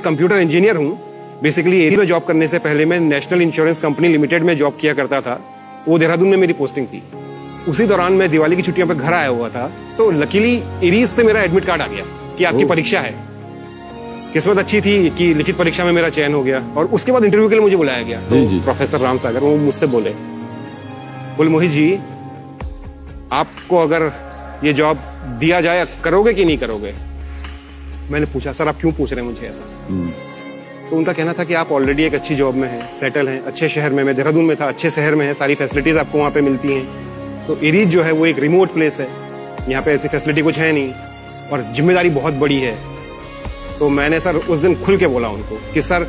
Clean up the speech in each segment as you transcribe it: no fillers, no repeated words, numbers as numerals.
Computer engineer हूँ। Basically एरी में job करने से पहले मैं नेशनल इंश्योरेंस कंपनी लिमिटेड में जॉब किया करता था। वो देहरादून में मेरी पोस्टिंग थी। उसी दौरान मैं दिवाली की छुट्टियों पर घर आया हुआ था, तो लकीली एरीज से मेरा एडमिट कार्ड आ गया कि आपकी परीक्षा है। किस्मत अच्छी थी कि लिखित परीक्षा में मेरा चयन हो गया और उसके बाद इंटरव्यू के लिए मुझे बुलाया गया। तो प्रोफेसर राम सागर वो मुझसे बोले मोहित जी, आपको अगर ये जॉब दिया जाए करोगे कि नहीं करोगे? मैंने पूछा सर आप क्यों पूछ रहे हैं मुझे ऐसा? तो उनका कहना था कि आप ऑलरेडी एक अच्छी जॉब में हैं, सेटल हैं, अच्छे शहर में, मैं देहरादून में था, अच्छे शहर में है, सारी फैसिलिटीज आपको वहाँ पे मिलती हैं। तो एरीज जो है वो एक रिमोट प्लेस है, यहाँ पे ऐसी फैसिलिटी कुछ है नहीं और जिम्मेदारी बहुत बड़ी है। तो मैंने सर उस दिन खुल के बोला उनको कि सर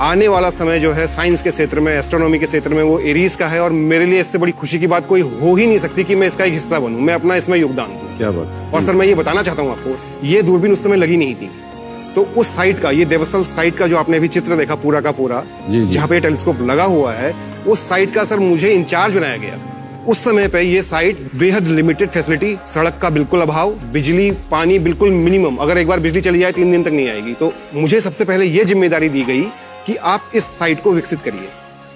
आने वाला समय जो है साइंस के क्षेत्र में, एस्ट्रोनॉमी के क्षेत्र में वो एरीज का है और मेरे लिए इससे बड़ी खुशी की बात कोई हो ही नहीं सकती कि मैं इसका एक हिस्सा बनूं, मैं अपना इसमें योगदान दूं। क्या बात। और सर मैं ये बताना चाहता हूँ आपको, ये दूरबीन उस समय लगी नहीं थी। तो उस साइट का, ये देवस्थल साइट का जो आपने अभी चित्र देखा पूरा का पूरा, जहाँ पे टेलीस्कोप लगा हुआ है, उस साइट का सर मुझे इंचार्ज बनाया गया। उस समय पे ये साइट बेहद लिमिटेड फैसिलिटी, सड़क का बिल्कुल अभाव, बिजली पानी बिल्कुल मिनिमम, अगर एक बार बिजली चली जाए 3 दिन तक नहीं आएगी। तो मुझे सबसे पहले ये जिम्मेदारी दी गई कि आप इस साइट को विकसित करिए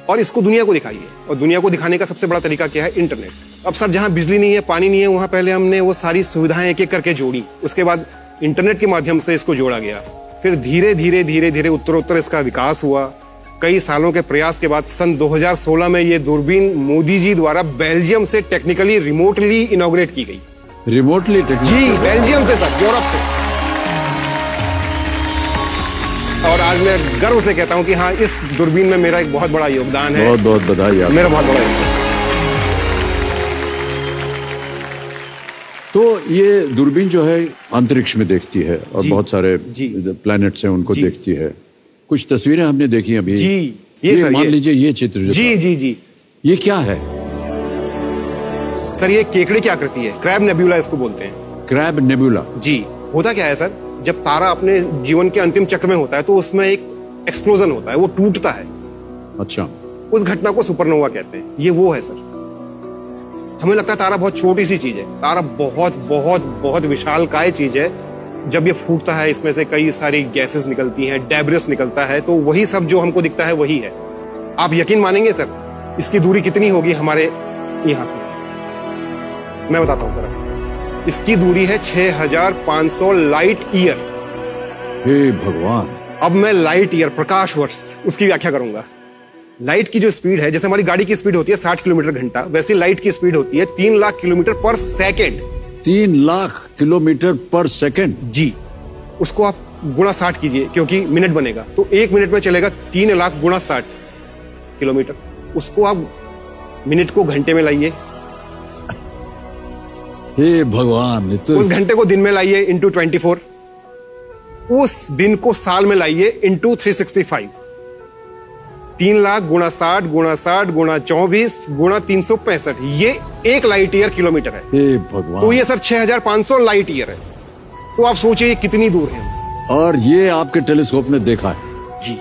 और इसको दुनिया को दिखाइए। और दुनिया को दिखाने का सबसे बड़ा तरीका क्या है? इंटरनेट। अब सर जहां बिजली नहीं है, पानी नहीं है, वहां पहले हमने वो सारी सुविधाएं एक एक करके जोड़ी, उसके बाद इंटरनेट के माध्यम से इसको जोड़ा गया। फिर धीरे धीरे धीरे धीरे उत्तरोत्तर इसका विकास हुआ। कई सालों के प्रयास के बाद सन 2016 में ये दूरबीन मोदी जी द्वारा बेल्जियम से टेक्निकली रिमोटली इनॉग्रेट की गई। रिमोटली? जी, बेल्जियम से सर, यूरोप से। और आज मैं गर्व से कहता हूं कि हाँ, इस दूरबीन में मेरा एक बहुत बड़ा योगदान है। बहुत बहुत बधाई आपको। मेरा बहुत बड़ा योगदान। तो ये दूरबीन जो है अंतरिक्ष में देखती है और बहुत सारे प्लैनेट्स हैं उनको देखती है। कुछ तस्वीरें हमने देखी अभी। जी, ये मान लीजिए ये चित्र जो जी जी जी, ये क्या है सर? ये केकड़े की आकृति है, क्रैब नेबुला इसको बोलते हैं। Crab nebula? जी। होता क्या है सर, जब तारा अपने जीवन के अंतिम चक्र में होता है तो उसमें एक एक्सप्लोजन होता है, वो टूटता है। अच्छा। उस घटना को सुपरनोवा कहते हैं। ये वो है सर। हमें लगता है तारा बहुत छोटी सी चीज है, तारा बहुत बहुत बहुत विशालकाय चीज है। जब ये फूटता है इसमें से कई सारी गैसेस निकलती हैं, डेब्रिस निकलता है, तो वही सब जो हमको दिखता है वही है। आप यकीन मानेंगे सर, इसकी दूरी कितनी होगी हमारे यहां से? मैं बताता हूं सर, इसकी दूरी है 6500 लाइट ईयर। हे भगवान। अब मैं लाइट ईयर, प्रकाश वर्ष, उसकी व्याख्या करूंगा। लाइट की जो स्पीड है, जैसे हमारी गाड़ी की स्पीड होती है 60 किलोमीटर घंटा, वैसे लाइट की स्पीड होती है 3 लाख किलोमीटर पर सेकेंड। 3 लाख किलोमीटर पर सेकेंड? जी। उसको आप गुणा 60 कीजिए, क्योंकि मिनट बनेगा, तो 1 मिनट में चलेगा 3 लाख गुणा 60 किलोमीटर। उसको आप मिनट को घंटे में लाइए। हे भगवान। तो उस घंटे को दिन में लाइए इंटू 24, उस दिन को साल में लाइए इंटू 365। 3 लाख गुणा 60 गुणा 60 गुणा 24 गुणा 365, ये 1 लाइट ईयर किलोमीटर है। हे भगवान। तो ये सर 6500 लाइट ईयर है। तो आप सोचिए कितनी दूर है हमसे। और ये आपके टेलीस्कोप ने देखा है? जी।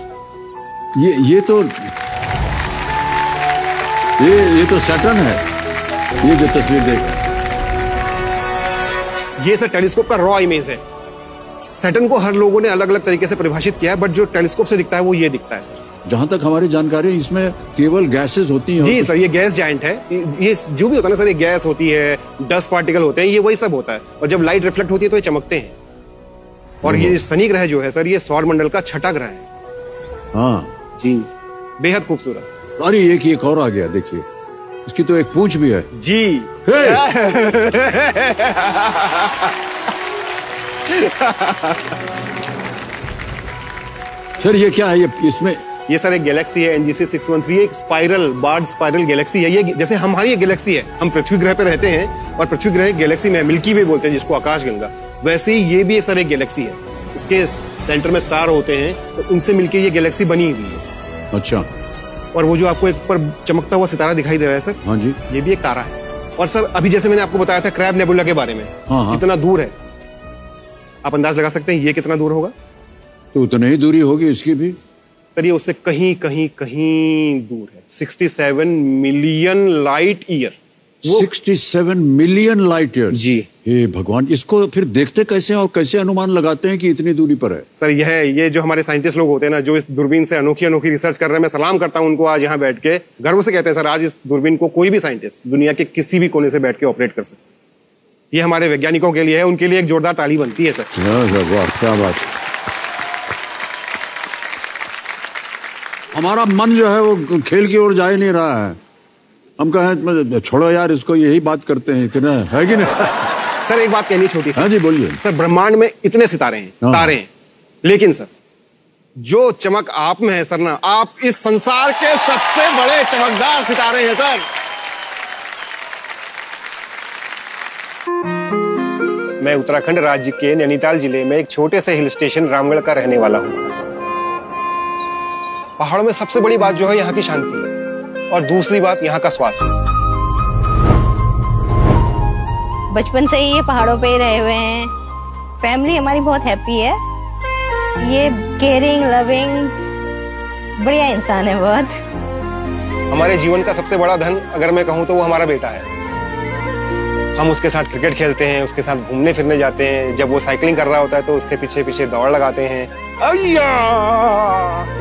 ये तो सैटर्न है, ये जो तस्वीर देख। ये सर टेलीस्कोप का रॉ इमेज है। सैटर्न को हर लोगों ने अलग अलग तरीके से परिभाषित किया है, बट जो टेलीस्कोप से दिखता है वो ये दिखता है सर। जहां तक हमारी जानकारी है इसमें केवल गैसेस होती हैं। जी सर, ये गैस जायंट है। ये जो भी होता है ना सर, ये गैस होती है, डस्ट पार्टिकल होते हैं, ये वही सब होता है। और जब लाइट रिफ्लेक्ट होती है तो ये चमकते हैं। और ये शनि ग्रह जो है सर, ये सौर मंडल का 6ठा ग्रह है। हाँ जी, बेहद खूबसूरत। अरे एक और आ गया, देखिए इसकी तो एक पूंछ भी है। जी। सर ये क्या है? इसमें ये सर एक गैलेक्सी है NGC 613, एक स्पाइरल बार्ड स्पाइरल गैलेक्सी है। ये जैसे हमारी गैलेक्सी है, हम पृथ्वी ग्रह पे रहते हैं और पृथ्वी ग्रह गैलेक्सी में मिल्की वे बोलते हैं जिसको, आकाशगंगा। वैसे ही ये भी सर एक गैलेक्सी है। इसके सेंटर में स्टार होते हैं, तो उनसे मिलकर ये गैलेक्सी बनी हुई है। अच्छा। और वो जो आपको एक पर चमकता हुआ सितारा दिखाई दे रहा है सर, हाँ जी, ये भी एक तारा है। और सर अभी जैसे मैंने आपको बताया था क्रैब नेबुला के बारे में, कितना दूर है आप अंदाज लगा सकते हैं ये कितना दूर होगा? तो उतनी ही दूरी होगी इसकी भी सर। ये उससे कहीं कहीं कहीं दूर है, 67 million light year. 67 million light years. जी। हे भगवान, इसको फिर देखते कैसे हैं और कैसे अनुमान लगाते हैं कि इतनी दूरी पर है? सर ये जो हमारे साइंटिस्ट लोग होते हैं ना, जो इस दूरबीन से अनोखी अनोखी रिसर्च कर रहे हैं, मैं सलाम करता हूं उनको। आज यहाँ बैठ के गर्व से कहते हैं सर, आज इस दूरबीन को कोई भी साइंटिस्ट दुनिया के किसी भी कोने से बैठ के ऑपरेट कर सकते। ये हमारे वैज्ञानिकों के लिए है, उनके लिए एक जोरदार ताली बनती है सर। वाह, क्या बात। हमारा मन जो है वो खेल की ओर जा ही नहीं रहा है। हम कहें छोड़ो यार इसको, यही बात करते हैं, इतना है कि नहीं? सर एक बात कहनी छोटी सी। हाँ जी बोलिए। सर ब्रह्मांड में इतने सितारे हैं, तारे हैं, लेकिन सर जो चमक आप में है सर ना, आप इस संसार के सबसे बड़े चमकदार सितारे हैं सर। मैं उत्तराखंड राज्य के नैनीताल जिले में एक छोटे से हिल स्टेशन रामगढ़ का रहने वाला हूँ। पहाड़ों में सबसे बड़ी बात जो है यहाँ की शांति है, और दूसरी बात यहाँ का स्वास्थ्य। बचपन से ही ये पहाड़ों पे ही रहे हुए हैं। फैमिली हमारी बहुत हैप्पी है। ये केयरिंग, लविंग, बढ़िया इंसान है बहुत। हमारे जीवन का सबसे बड़ा धन अगर मैं कहूँ तो वो हमारा बेटा है। हम उसके साथ क्रिकेट खेलते हैं, उसके साथ घूमने फिरने जाते हैं। जब वो साइकिलिंग कर रहा होता है तो उसके पीछे पीछे दौड़ लगाते हैं।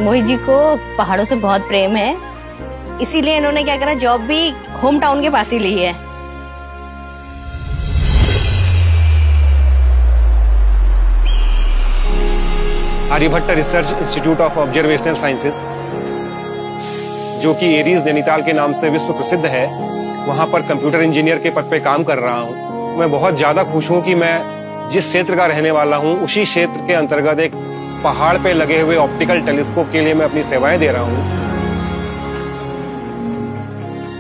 मोहित जी को पहाड़ों से बहुत प्रेम है, इसीलिए इन्होंने क्या करा, जॉब भी होम टाउन के पास ही ली है। Aryabhatta research institute of observational sciences, जो कि एरीज नैनीताल के नाम से विश्व प्रसिद्ध है, वहां पर कंप्यूटर इंजीनियर के पद पे काम कर रहा हूं। मैं बहुत ज्यादा खुश हूं कि मैं जिस क्षेत्र का रहने वाला हूं, उसी क्षेत्र के अंतर्गत एक पहाड़ पे लगे हुए ऑप्टिकल टेलीस्कोप के लिए मैं अपनी सेवाएं दे रहा हूं।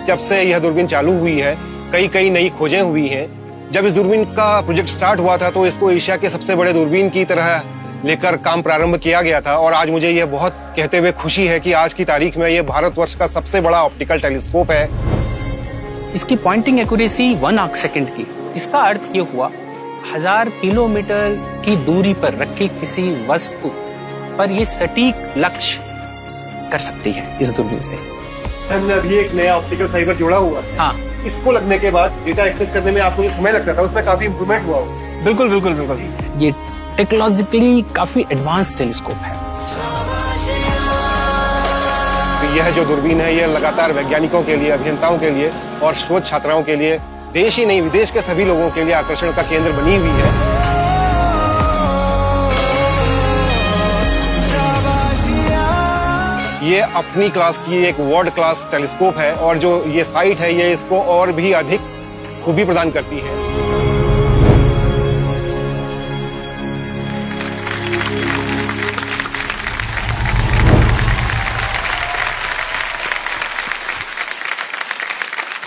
जब से यह दूरबीन चालू हुई है, कई नई खोजें हुई हैं। जब इस दूरबीन का प्रोजेक्ट स्टार्ट हुआ था तो इसको एशिया के सबसे बड़े दूरबीन की तरह लेकर काम प्रारंभ किया गया था, और आज मुझे यह बहुत कहते हुए खुशी है कि आज की तारीख में यह भारतवर्ष का सबसे बड़ा ऑप्टिकल टेलीस्कोप है। इसकी पॉइंटिंग एक्यूरेसी 1 आर्क सेकंड की। इसका अर्थ ये हुआ 1000 किलोमीटर की दूरी पर रखी किसी वस्तु पर ये सटीक लक्ष्य कर सकती है इस दूरबीन से। हमने अभी एक नया ऑप्टिकल फाइबर जोड़ा हुआ है। हाँ, इसको लगने के बाद डेटा एक्सेस करने में आपको जो समय लगता था उसमें काफी इंप्रूवमेंट हुआ हो। बिल्कुल बिल्कुल बिल्कुल। ये टेक्नोलॉजिकली काफी एडवांस टेलीस्कोप है। यह जो दूरबीन है, यह लगातार वैज्ञानिकों के लिए, अभियंताओं के लिए और शोध छात्राओं के लिए, देश ही नहीं विदेश के सभी लोगों के लिए आकर्षण का केंद्र बनी हुई है। ये अपनी क्लास की एक वर्ल्ड क्लास टेलीस्कोप है, और जो ये साइट है ये इसको और भी अधिक खूबी प्रदान करती है।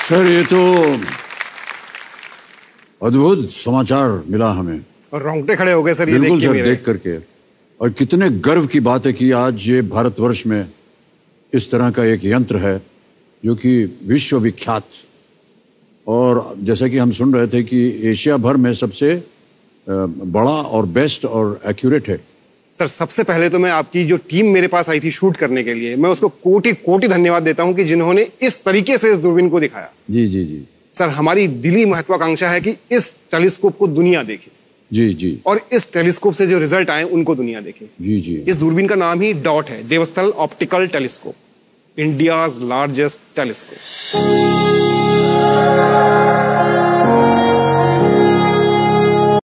सर ये तो अद्भुत समाचार मिला हमें, और रोंगटे खड़े हो गए सर ये बिल्कुल देख के सर, मेरे। देख करके। और कितने गर्व की बात है कि आज ये भारतवर्ष में इस तरह का एक यंत्र है जो कि विश्व विख्यात, और जैसा कि हम सुन रहे थे कि एशिया भर में सबसे बड़ा और बेस्ट और एक्यूरेट है। सर सबसे पहले तो मैं आपकी जो टीम मेरे पास आई थी शूट करने के लिए, मैं उसको कोटि कोटि धन्यवाद देता हूं कि जिन्होंने इस तरीके से इस दूरबीन को दिखाया। जी जी जी सर हमारी दिली महत्वाकांक्षा है कि इस टेलीस्कोप को दुनिया देखे। जी जी। और इस टेलीस्कोप से जो रिजल्ट आए उनको दुनिया देखे। जी जी। इस दूरबीन का नाम ही डॉट है, Devasthal optical telescope, India's largest telescope.